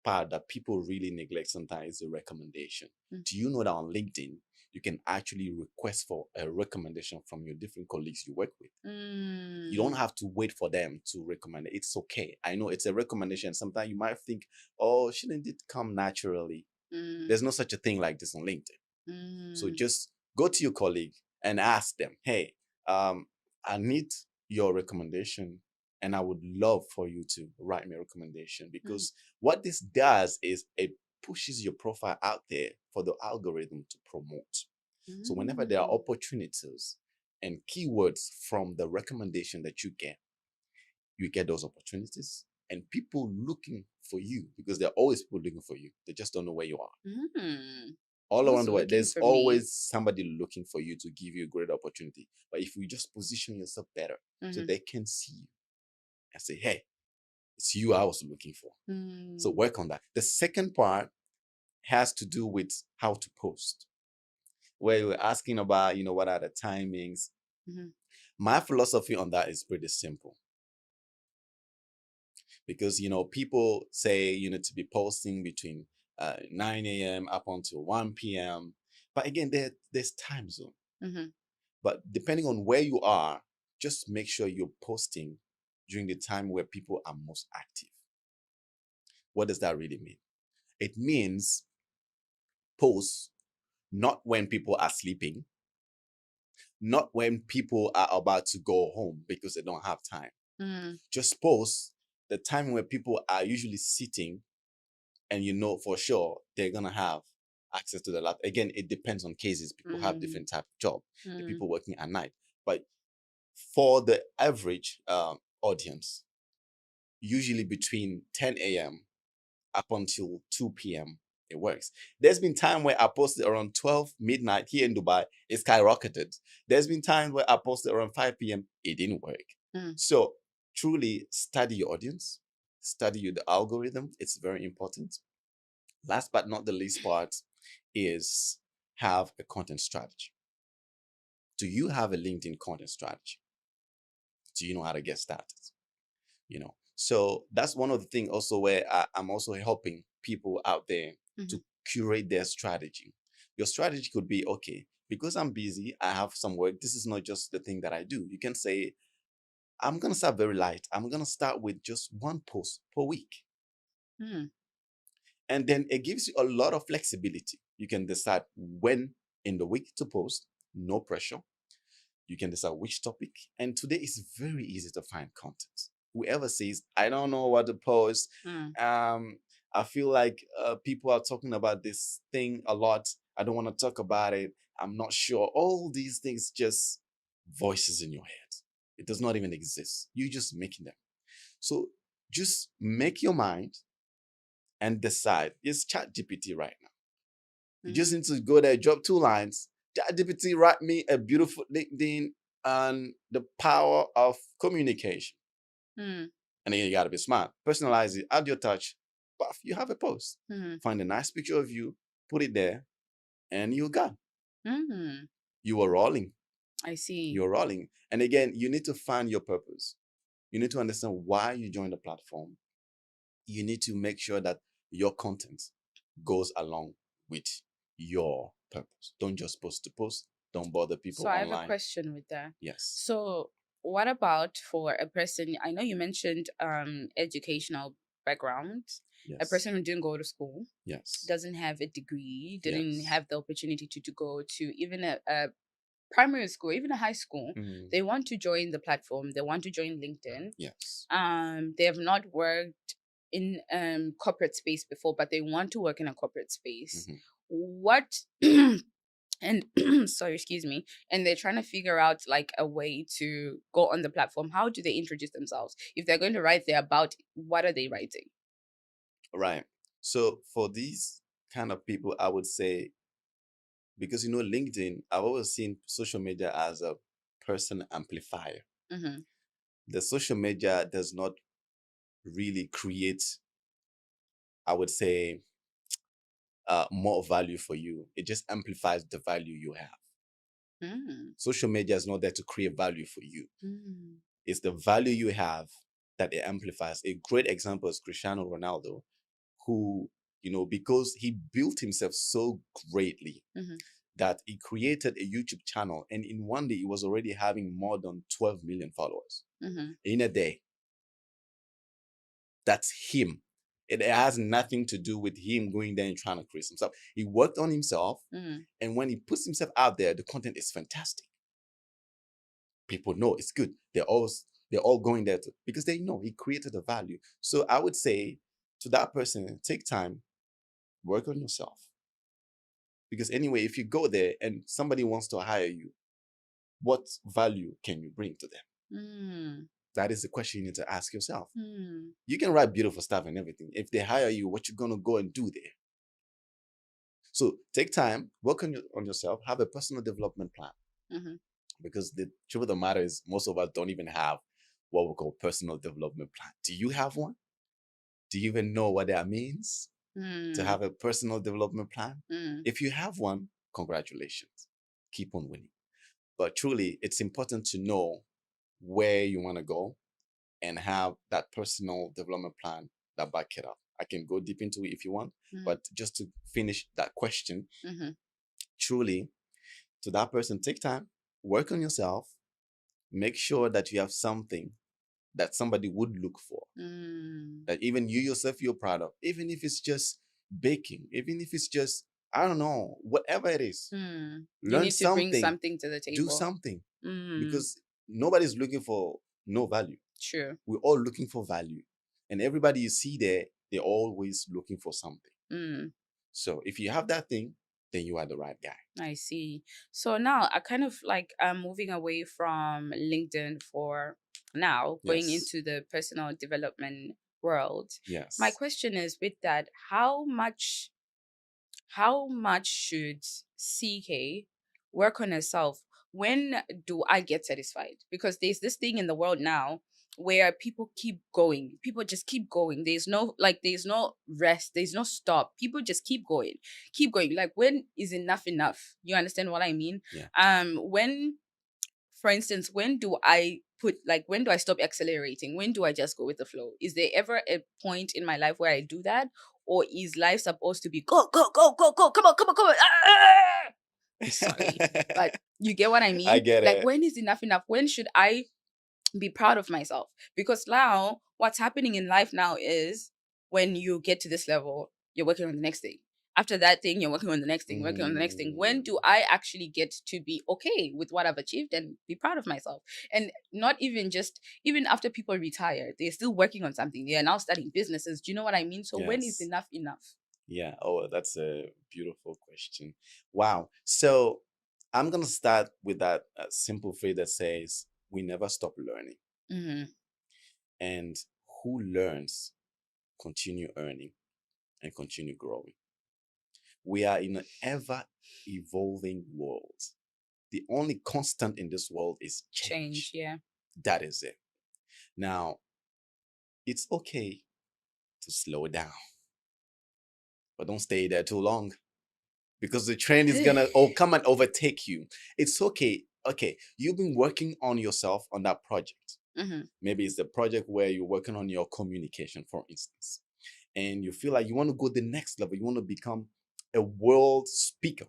part that people really neglect sometimes is the recommendation. Do you know that on LinkedIn, you can actually request for a recommendation from your different colleagues you work with. You don't Mm. have to wait for them to recommend it. It's okay. I know it's a recommendation. Sometimes you might think, oh, shouldn't it come naturally? There's no such a thing like this on LinkedIn. So Mm. just go to your colleague and ask them, hey, I need your recommendation and I would love for you to write me a recommendation, because what this does is it pushes your profile out there for the algorithm to promote. So whenever there are Mm. opportunities and keywords from the recommendation that you get those opportunities, and people looking for you, because there are always people looking for you. They just don't know where you are. Mm. All Who's around the world, looking there's for me? always somebody looking for you to give you a great opportunity. But if you just position yourself better so Mhm. they can see you and say, hey, it's you I was looking for. So Mm. work on that. The second part has to do with how to post, where you're asking about, what are the timings. Mhm. My philosophy on that is pretty simple, because, people say you need to be posting between 9 a.m. up until 1 p.m. But again, there's time zone. Mhm. But depending on where you are, just make sure you're posting during the time where people are most active. What does that really mean? It means post not when people are sleeping, not when people are about to go home because they don't have time. Mm. Just post the time where people are usually sitting and you know for sure they're going to have access to the laptop. Again, it depends on cases. People have Mm. different type of job. The Mm. people working at night. But for the average audience, usually between 10 a.m. up until 2 p.m. it works. There's been time where I posted around 12 midnight here in Dubai, it skyrocketed. There's been times where I posted around 5 p.m. it didn't work. Mm. So truly study your audience, study the algorithm. It's very important. Last but not the least part is have a content strategy. Do you have a LinkedIn content strategy? Do you know how to get started? So that's one of the things also where I'm also helping people out there to Mhm. curate their strategy. Your strategy could be, okay, because I'm busy, I have some work, this is not just the thing that I do. You can say, I'm going to start very light. I'm going to start with just one post per week. Mm. And then it gives you a lot of flexibility. You can decide when in the week to post, no pressure. You can decide which topic. And today is very easy to find content. Whoever says, I don't know what to post, Mm. I feel like people are talking about this thing a lot. I don't want to talk about it. I'm not sure. All these things just voices in your head. It does not even exist. You're just making them. So just make your mind and decide. It's Chat GPT right now. You just need to go there, drop 2 lines. ChatGPT write me a beautiful LinkedIn and the power of communication. Mm. And then you gotta be smart. Personalize it, add your touch. But you have a post. Mm. Find a nice picture of you, put it there, and you're gone. Mm. You are rolling. I see. You're rolling. And again, you need to find your purpose. You need to understand why you joined the platform. You need to make sure that your content goes along with your purpose. Don't just post to post. Don't bother people So I have a online. question with that. Yes. So what about for a person? I know you mentioned educational background. A Yes. person who didn't go to school, Yes. doesn't have a degree, didn't Yes. have the opportunity to go to even a primary school, even a high school. Mhm. They want to join the platform. They want to join LinkedIn. Yes. They have not worked in corporate space before, but they want to work in a corporate space. Mhm. What and sorry, excuse me, and they're trying to figure out like a way to go on the platform. How do they introduce themselves? If they're going to write their about, what are they writing? Right. So for these kind of people, I would say, because LinkedIn, I've always seen social media as a person amplifier. Mm-hmm. The social media does not really create, I would say, more value for you. It just amplifies the value you have. Mm. Social media is not there to create value for you. Mm. It's the value you have that it amplifies. A great example is Cristiano Ronaldo, who, because he built himself so greatly Mm-hmm. that he created a YouTube channel, and in one day he was already having more than 12 million followers in a day. That's him. It has nothing to do with him going there and trying to create himself. He worked on himself, and when he puts himself out there, the content is fantastic. People know it's good. They're all going there because they know he created a value. So I would say to that person, take time, work on yourself. Because anyway, if you go there and somebody wants to hire you, what value can you bring to them? That is the question you need to ask yourself. You can write beautiful stuff and everything. If they hire you, what you gonna go and do there? So take time, work on yourself, have a personal development plan. Because the truth of the matter is, most of us don't even have what we call personal development plan. Do you have one? Do you even know what that means? To have a personal development plan? If you have one, congratulations. Keep on winning. But truly, it's important to know where you want to go and have that personal development plan that back it up. I can go deep into it if you want, but just to finish that question, truly, to that person, take time, work on yourself, make sure that you have something that somebody would look for, that even you yourself you're proud of, even if it's just baking, even if it's just, I don't know, whatever it is. You Learn need to bring something, something to the table. do something, because nobody's looking for no value. True. We're all looking for value, and everybody you see there, they're always looking for something. So if you have that thing, then you are the right guy. I see. So now I kind of like I'm moving away from LinkedIn for now, going Yes. into the personal development world. Yes. My question is with that, how much should CK work on herself? When do I get satisfied? Because there's this thing in the world now where people keep going. People just keep going. There's no rest. There's no stop. People just keep going. Keep going. Like, when is enough enough? You understand what I mean? Yeah. When, for instance, when do I stop accelerating? When do I just go with the flow? Is there ever a point in my life where I do that? Or is life supposed to be go, go, go, go, go, come on, come on, come on. Sorry. But you get what I mean? I get Like, it. when is enough enough? When should I be proud of myself? Because now what's happening in life now is when you get to this level, you're working on the next thing. After that thing, you're working on the next thing, working on the next thing. When do I actually get to be okay with what I've achieved and be proud of myself? And not even even after people retire, they're still working on something. They are now starting businesses. Do you know what I mean? So when is Yes. enough enough? Yeah. Oh, that's a beautiful question. Wow. So I'm going to start with that simple phrase that says, we never stop learning. And who learns, continue earning and continue growing. We are in an ever evolving world. The only constant in this world is change. Yeah. That is it. Now, it's okay to slow down, but don't stay there too long, because the trend is gonna come and overtake you. It's okay. Okay, you've been working on yourself on that project. Maybe it's the project where you're working on your communication, for instance, and you feel like you want to go the next level. You want to become a world speaker,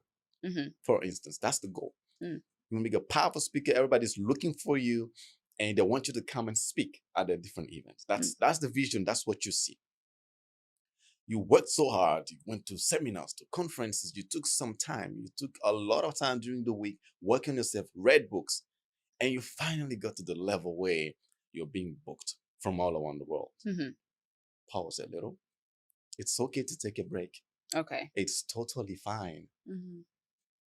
for instance. That's the goal. You want to be a powerful speaker. Everybody's looking for you, and they want you to come and speak at the different events. That's the vision. That's what you see. You worked so hard, you went to seminars, to conferences, you took some time, you took a lot of time during the week, working yourself, read books, and you finally got to the level where you're being booked from all around the world. Pause a little. It's okay to take a break. Okay. It's totally fine.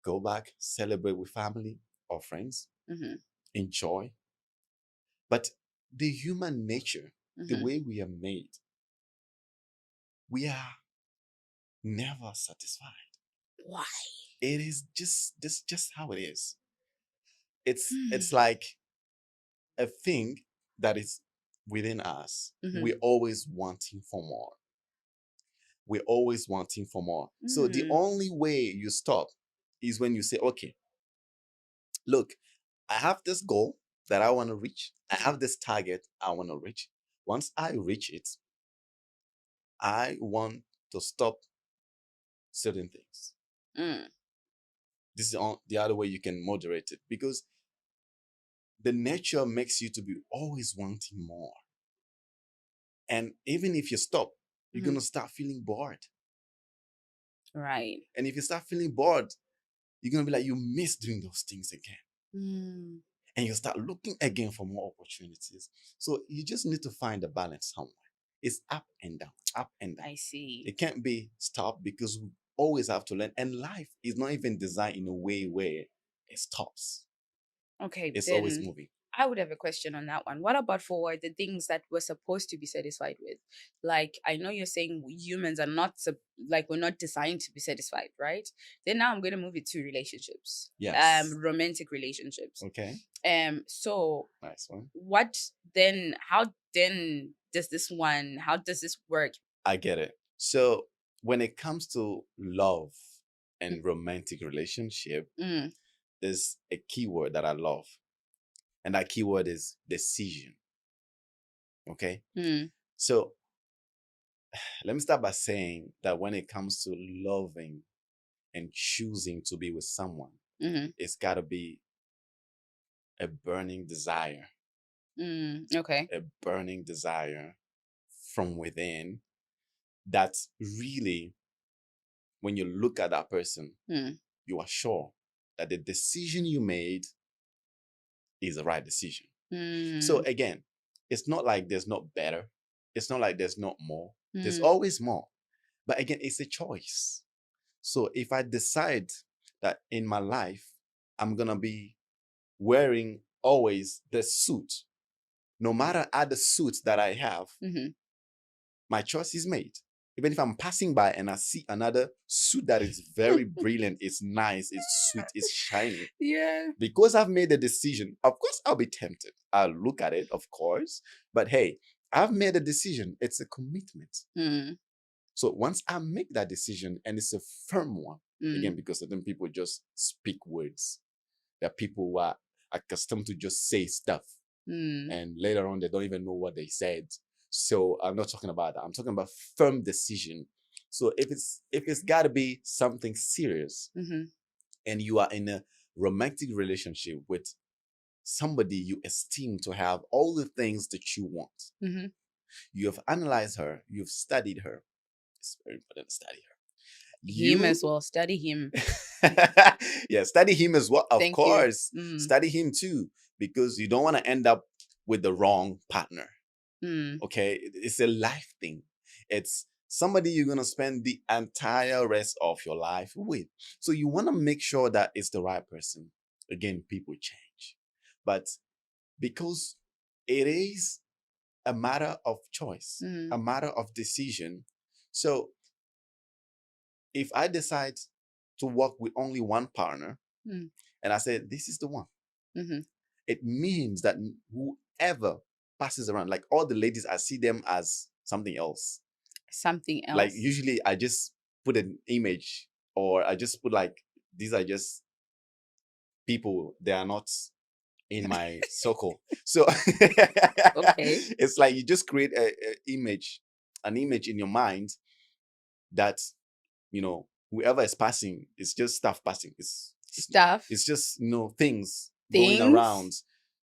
Go back, celebrate with family or friends, enjoy. But the human nature, the way we are made, we are never satisfied. Why? It is just how it is. It's like a thing that is within us. We're always wanting for more. We're always wanting for more. So the only way you stop is when you say, okay, look, I have this goal that I want to reach. I have this target I want to reach. Once I reach it, I want to stop certain things. This is the other way you can moderate it, because the nature makes you to be always wanting more. And even if you stop, you're Mhm. going to start feeling bored. Right. And if you start feeling bored, you're going to be like, you miss doing those things again. Mm, And you start looking again for more opportunities. So you just need to find a balance somewhere. It's up and down, up and down. I see. It can't be stopped, because we always have to learn. And life is not even designed in a way where it stops. Okay, It's always then moving. I would have a question on that one. What about for the things that we're supposed to be satisfied with? Like, I know you're saying humans are not like we're not designed to be satisfied, right? Then now I'm going to move it to relationships, Yes. romantic relationships. Okay. So Nice one. what then? How then does this one? How does this work? I get it. So when it comes to love and romantic relationship, Mm, there's a keyword that I love. And that keyword is decision. Okay. mm, So let me start by saying that when it comes to loving and choosing to be with someone, mm-hmm, it's got to be a burning desire, okay. a burning desire from within. That's really, when you look at that person, Mm, you are sure that the decision you made is the right decision. So mm, again, it's not like there's not better. It's not like there's not more. There's mm, always more. But again, it's a choice. So if I decide that in my life, I'm going to be wearing always the suit, no matter other suits that I have, mm-hmm. my choice is made. Even if I'm passing by and I see another suit that is very brilliant, it's nice, it's sweet, it's shiny, Yeah. because I've made a decision, of course, I'll be tempted. I'll look at it, of course. But hey, I've made a decision. It's a commitment. Mm, So once I make that decision, and it's a firm one, mm, again, because certain people just speak words, that people who are accustomed to just say stuff, mm, and later on they don't even know what they said. So I'm not talking about that. I'm talking about firm decision. So if it's got to be something serious, mm-hmm, and you are in a romantic relationship with somebody you esteem to have all the things that you want, mm-hmm. you have analyzed her, you've studied her. It's very important to study her. Him as You well. Study him. yeah, study him as well, of Thank you. course. Study him too, because you don't want to end up with the wrong partner. Mm, Okay, it's a life thing. It's somebody you're going to spend the entire rest of your life with. So you want to make sure that it's the right person. Again, people change, but because it is a matter of choice, mm, a matter of decision. So if I decide to work with only one partner, mm, and I say, this is the one, mm-hmm. it means that whoever passes around, like all the ladies, I see them as something else. Something Like else. usually I just put an image, or I just put like, these are just people, they are not in my circle. So Okay. it's like you just create an image in your mind that, whoever is passing, it's just stuff passing. Stuff. It's just, things going Things. around.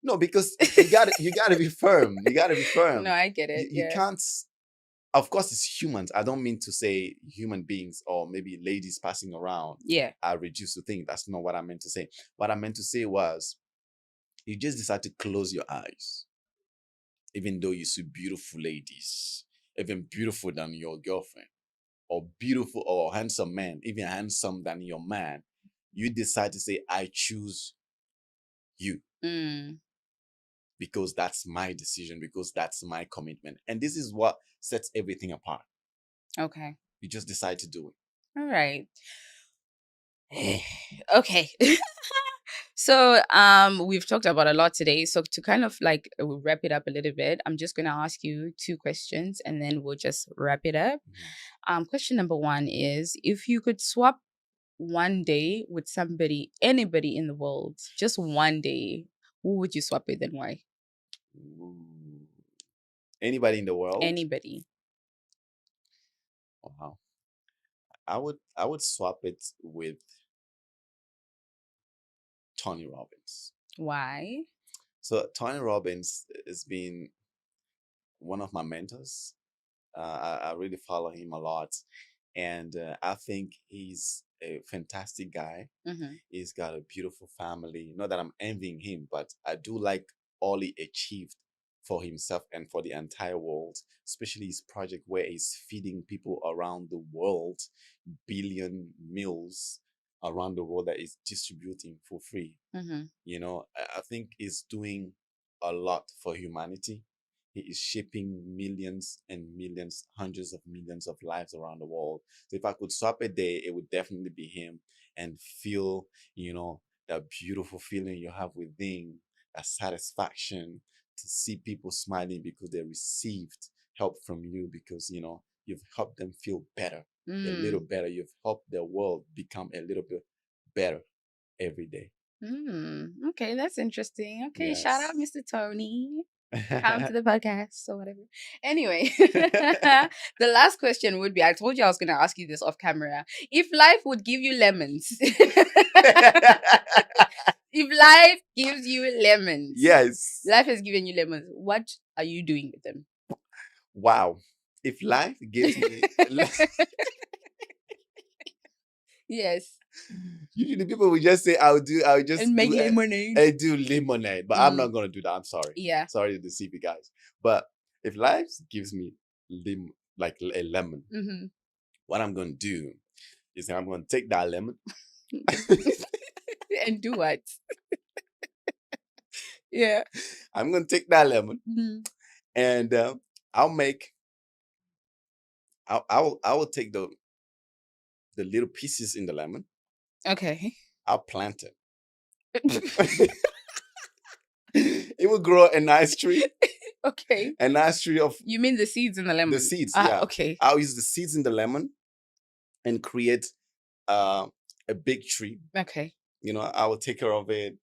No, because you gotta be firm. You gotta be No, firm. I get it. You Yeah. can't. Of course, it's humans. I don't mean to say human beings or maybe ladies passing around Yeah. are reduced to things. That's not what I meant to say. What I meant to say was, you just decide to close your eyes, even though you see beautiful ladies, even beautiful than your girlfriend, or beautiful or handsome man, even handsome than your man. You decide to say, I choose you, Mm, because that's my decision, because that's my commitment. And this is what sets everything apart. okay. You just decide to do it. All right. Okay. So we've talked about a lot today. So to kind of like wrap it up a little bit, I'm just gonna ask you two questions and then we'll just wrap it up. Question number one is, if you could swap one day with somebody, anybody in the world, just one day, who would you swap with and why? Ooh. Anybody in the world? Anybody. Wow. I would swap it with Tony Robbins. Why? So Tony Robbins has been one of my mentors. I really follow him a lot, and I think he's a fantastic guy. Mm-hmm. He's got a beautiful family. Not that I'm envying him, but I do like all he achieved for himself and for the entire world, especially his project where he's feeding people around the world billion meals around the world that he's distributing for free. Mm-hmm. I think he's doing a lot for humanity. He is shaping millions and millions, hundreds of millions of lives around the world. So if I could swap a day, it would definitely be him, and feel, that beautiful feeling you have within, a satisfaction to see people smiling because they received help from you, because, you've helped them feel better, a little better. You've helped the world become a little bit better every day. Okay, that's interesting. Okay, shout out, Yes. Mr. Tony. Come to the podcast or whatever. Anyway, the last question would be, I told you I was going to ask you this off camera. If life would give you lemons, if life gives you lemons, Yes. life has given you lemons, what are you doing with them? Wow. If life gives me Yes. usually people will just say I'll just And make do lemonade. I do lemonade, but I'm Mm. not gonna do that. I'm sorry. Yeah. Sorry to deceive you guys. But if life gives me like a lemon, Mm-hmm. what I'm gonna do is I'm gonna take that lemon And do what? Yeah. I'm gonna take that lemon Mhm. and I will take the little pieces in the lemon. Okay. I'll plant it. It will grow a nice tree. Okay. A nice tree of You mean the seeds in the lemon? the seeds. Yeah. Okay. I'll use the seeds in the lemon and create a big tree. Okay. I will take care of it.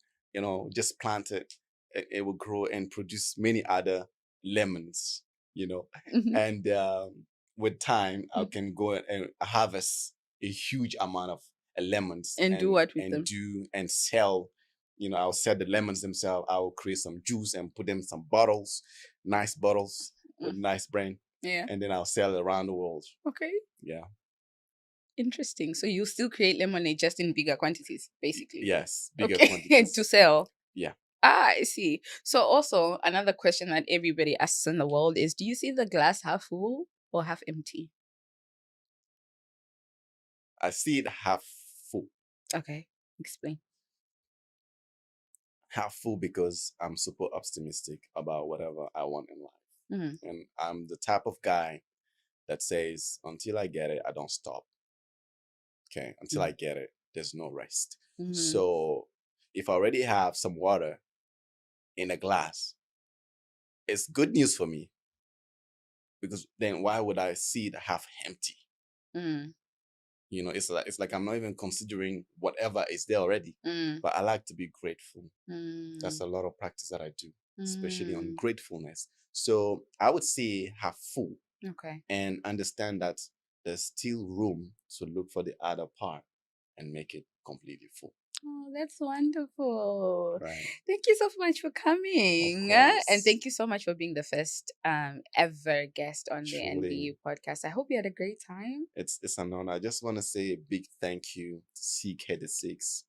Just plant it. It will grow and produce many other lemons. Mhm. And with time, I Mhm. can go and harvest a huge amount of lemons And do what with them? and sell. I'll sell the lemons themselves. I will create some juice and put them in some bottles, nice bottles with nice brand, Yeah. and then I'll sell it around the world. Okay. Yeah. Interesting. So you still create lemonade just in bigger quantities, basically. Yes, bigger Okay. quantities. To sell. Yeah. I see. So also another question that everybody asks in the world is, do you see the glass half full or half empty? I see it half full. Okay. Explain. Half full because I'm super optimistic about whatever I want in life. Mm-hmm. And I'm the type of guy that says, until I get it, I don't stop. Okay. Until I get it, there's no rest. Mm-hmm. So if I already have some water in a glass, it's good news for me, because then why would I see it half empty? Mm. It's like I'm not even considering whatever is there already. Mm. But I like to be grateful. Mm. That's a lot of practice that I do, especially on Mm. gratefulness. So I would say half full Okay. and understand that there's still room to look for the other part and make it completely full. Oh, that's wonderful. Right. Thank you so much for coming. Of And thank course. you so much for being the first ever guest on the Truly. NBU podcast. I hope you had a great time. It's an honor. I just want to say a big thank you to CK6.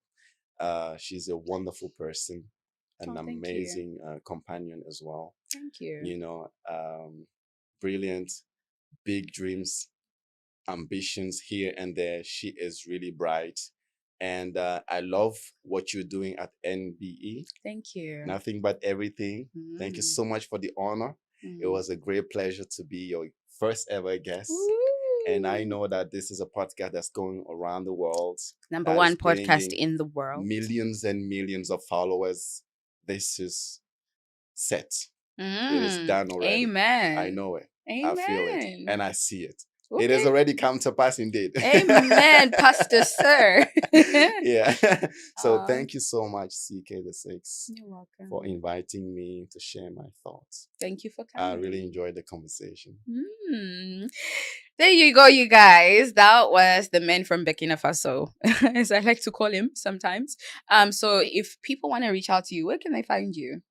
She's a wonderful person, an Oh, thank you. amazing companion as well. Thank you. Brilliant, big dreams, ambitions here and there. She is really bright. And I love what you're doing at NBE. Thank you. Nothing but everything. Thank you so much for the honor. It was a great pleasure to be your first ever guest. And I know that this is a podcast that's going around the world. Number that one is podcast bringing in the world. millions and millions of followers. This is set. It is done already. Amen. I know it. Amen. I feel it. And I see it. It has Okay. already come to pass indeed. Amen, Pastor Sir. Yeah. So uh, thank you so much, CK6, you're for welcome. inviting me to share my thoughts. Thank you for I really coming. enjoyed the conversation. Mm. There you go, you guys. That was the man from Burkina Faso, as I like to call him sometimes. So if people want to reach out to you, where can they find you?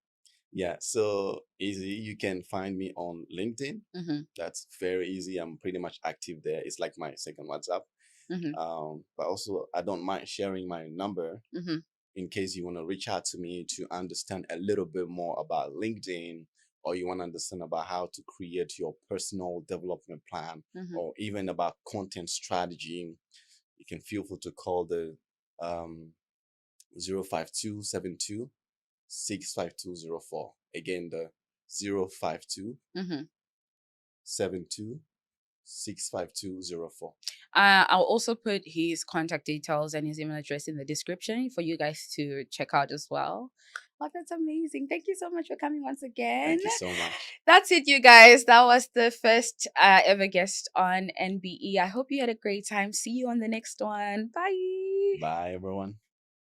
Yeah, so easy. You can find me on LinkedIn. Mm-hmm. That's very easy. I'm pretty much active there. It's like my second WhatsApp. Mm-hmm. But also, I don't mind sharing my number Mm-hmm. in case you want to reach out to me to understand a little bit more about LinkedIn, or you want to understand about how to create your personal development plan, Mm-hmm. or even about content strategy. You can feel free to call the um, 05272 65204. Again, the 052 Mm-hmm. 72 65204. I'll also put his contact details and his email address in the description for you guys to check out as well. Oh, that's amazing. Thank you so much for coming once again. Thank you so much. That's it, you guys. That was the first ever guest on NBE. I hope you had a great time. See you on the next one. Bye. Bye, everyone.